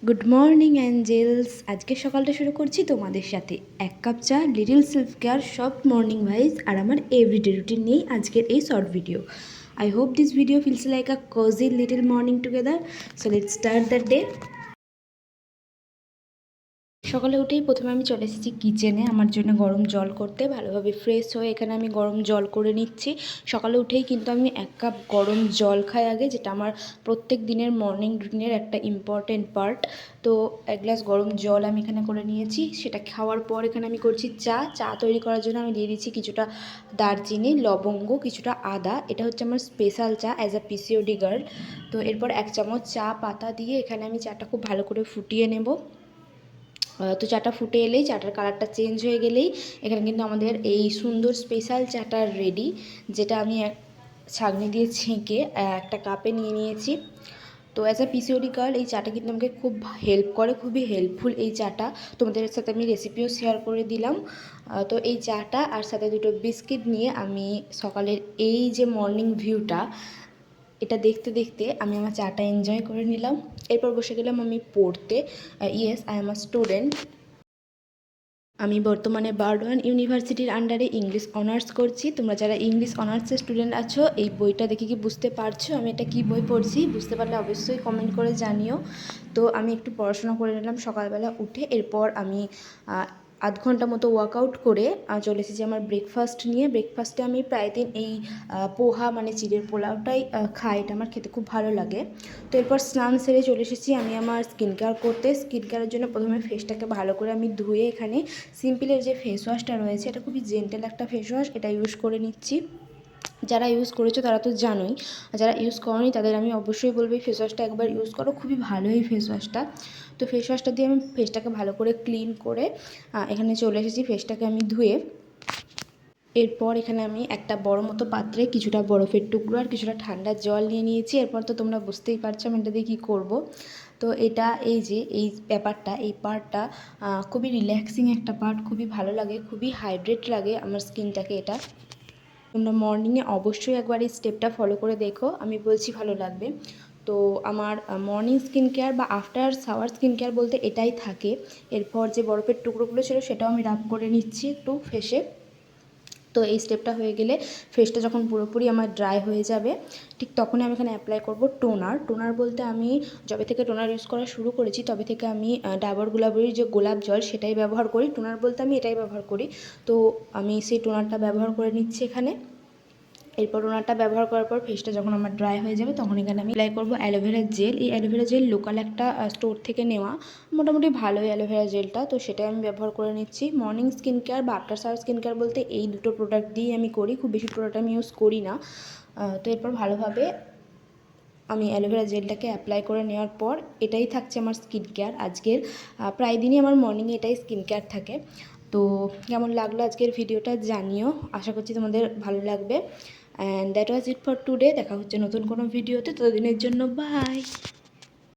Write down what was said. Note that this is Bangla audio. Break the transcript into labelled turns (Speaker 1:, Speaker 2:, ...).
Speaker 1: Good morning Angeles. আজকে সকালটা শুরু করছি তোমাদের সাথে এক কাপ চা, little self care, soft morning vibes আর আমার এভরিডে রুটিন নিয়েই আজকের এই short video. I hope this video feels like a cosy little morning together. So let's start the day. সকালে উঠেই প্রথমে আমি চলে এসেছি কিচেনে আমার জন্য গরম জল করতে। ভালোভাবে ফ্রেশ হয়ে এখানে আমি গরম জল করে নিচ্ছি। সকালে উঠেই কিন্তু আমি এক কাপ গরম জল খাই আগে, যেটা আমার প্রত্যেক দিনের মর্নিং রুটিনের একটা ইম্পর্টেন্ট পার্ট। তো এক গ্লাস গরম জল আমি এখানে করে নিয়েছি। সেটা খাওয়ার পর এখানে আমি করছি চা তৈরি করার জন্য আমি দিয়ে দিচ্ছি কিছুটা দারচিনি, লবঙ্গ, কিছুটা আদা। এটা হচ্ছে আমার স্পেশাল চা অ্যাজ আ পিসিওডি গার্ল। তো এরপর 1 চামচ চা পাতা দিয়ে এখানে আমি চাটা খুব ভালো করে ফুটিয়ে নেব। তো চাটা ফুটে এলেই, চাটার কালারটা চেঞ্জ হয়ে গেলেই এখানে কিন্তু আমাদের এই সুন্দর স্পেশাল চাটা রেডি, যেটা আমি ছাঁকনি দিয়ে ছেঁকে একটা কাপে নিয়ে নিয়েছি। তো অ্যাজ আ পিসিওডি গার্ল এই চাটা কিন্তু আমাকে খুব হেল্প করে, খুবই হেল্পফুল এই চাটা। তোমাদের সাথে আমি রেসিপিও শেয়ার করে দিলাম। তো এই চাটা আর সাথে 2টো বিস্কিট নিয়ে আমি সকালের এই যে মর্নিং ভিউটা, এটা দেখতে দেখতে আমি আমার চাটা এনজয় করে নিলাম। এরপর বসে গেলাম আমি পড়তে। Yes, I am a student. আমি বর্তমানে বার্ডওয়ান ইউনিভার্সিটির আন্ডারে ইংলিশ অনার্স করছি। তোমরা যারা ইংলিশ অনার্সের স্টুডেন্ট আছো, এই বইটা দেখে কি বুঝতে পারছো আমি এটা কী বই পড়ছি? বুঝতে পারলে অবশ্যই কমেন্ট করে জানিও। তো আমি একটু পড়াশোনা করে নিলাম সকালবেলা উঠে। এরপর আমি আধ ঘন্টা মতো ওয়ার্কআউট করে চলে এসেছি আমার ব্রেকফাস্ট নিয়ে। ব্রেকফাস্টে আমি প্রায় দিন এই পোহা মানে চিড়ের পোলাওটাই খাই। এটা আমার খেতে খুব ভালো লাগে। তো এরপর স্নান সেরে চলে এসেছি আমি আমার স্কিন কেয়ার করতে। স্কিন কেয়ারের জন্য প্রথমে ফেসটাকে ভালো করে আমি ধুয়ে এখানে সিম্পলের যে ফেস ওয়াশটা রয়েছে, এটা খুবই জেন্টেল একটা ফেস ওয়াশ, এটা ইউজ করে নিচ্ছি। যারা ইউজ করেছো তারা তো জানোই, যারা ইউজ করোনি তাদের আমি অবশ্যই বলবো এই ফেস ওয়াশটা একবার ইউজ করো, খুবই ভালো এই ফেস ওয়াশটা। তো ফেস ওয়াশটা দিয়ে আমি ফেসটাকে ভালো করে ক্লিন করে এখানে চলে এসেছি ফেসটাকে আমি ধুয়ে। এরপর এখানে আমি একটা বড় মতো পাত্রে কিছুটা বরফের টুকরো আর কিছুটা ঠান্ডা জল নিয়ে নিয়েছি। এরপর তো তোমরা বুঝতেই পারছো আমি এটা দিয়ে কী করবো। তো এটা এই যে এই ব্যাপারটা, এই পার্টটা খুবই রিল্যাক্সিং একটা পার্ট, খুবই ভালো লাগে, খুবই হাইড্রেট লাগে আমার স্কিনটাকে। এটা তোমরা মর্নিংয়ে অবশ্যই একবার এই স্টেপটা ফলো করে দেখো, আমি বলছি ভালো লাগবে। তো আমার মর্নিং স্কিন কেয়ার বা আফটার শাওয়ার স্কিন কেয়ার বলতে এটাই থাকে। এরপর যে বরফের টুকরোগুলো ছিল সেটাও আমি রাব করে নিচ্ছি একটু ফেসে। তো এই স্টেপটা হয়ে গেলে ফেসটা যখন পুরোপুরি আমার ড্রাই হয়ে যাবে, ঠিক তখনই আমি এখানে অ্যাপ্লাই করব টোনার। টোনার বলতে আমি যবে থেকে টোনার ইউজ করা শুরু করেছি তবে থেকে আমি ডাবর গুলাবরির যে গোলাপ জল সেটাই ব্যবহার করি। টোনার বলতে আমি এটাই ব্যবহার করি। তো আমি সেই টোনারটা ব্যবহার করে নিচ্ছি এখানে। এরপর টোনারটা ব্যবহার করার পর ফেসটা যখন আমার ড্রাই হয়ে যাবে তখন এখানে আমি অ্যাপ্লাই করবো অ্যালোভেরা জেল। এই অ্যালোভেরা জেল লোকাল একটা স্টোর থেকে নেওয়া, মোটামুটি ভালোই অ্যালোভেরা জেলটা। তো সেটাই আমি ব্যবহার করে নিচ্ছি। মর্নিং স্কিন কেয়ার বা আফটার শাওয়ার স্কিন কেয়ার বলতে এই 2টো প্রোডাক্ট দিয়েই আমি করি, খুব বেশি প্রোডাক্ট আমি ইউজ করি না। তো এরপর ভালোভাবে আমি অ্যালোভেরা জেলটাকে অ্যাপ্লাই করে নেওয়ার পর এটাই থাকছে আমার স্কিন কেয়ার আজকের। প্রায় দিনই আমার মর্নিংয়ে এটাই স্কিন কেয়ার থাকে। তো কেমন লাগলো আজকের ভিডিওটা জানিও, আশা করছি তোমাদের ভালো লাগবে। And that was it for today. দেখা হচ্ছে নতুন কোনো ভিডিওতে, ততদিনের জন্য বাই।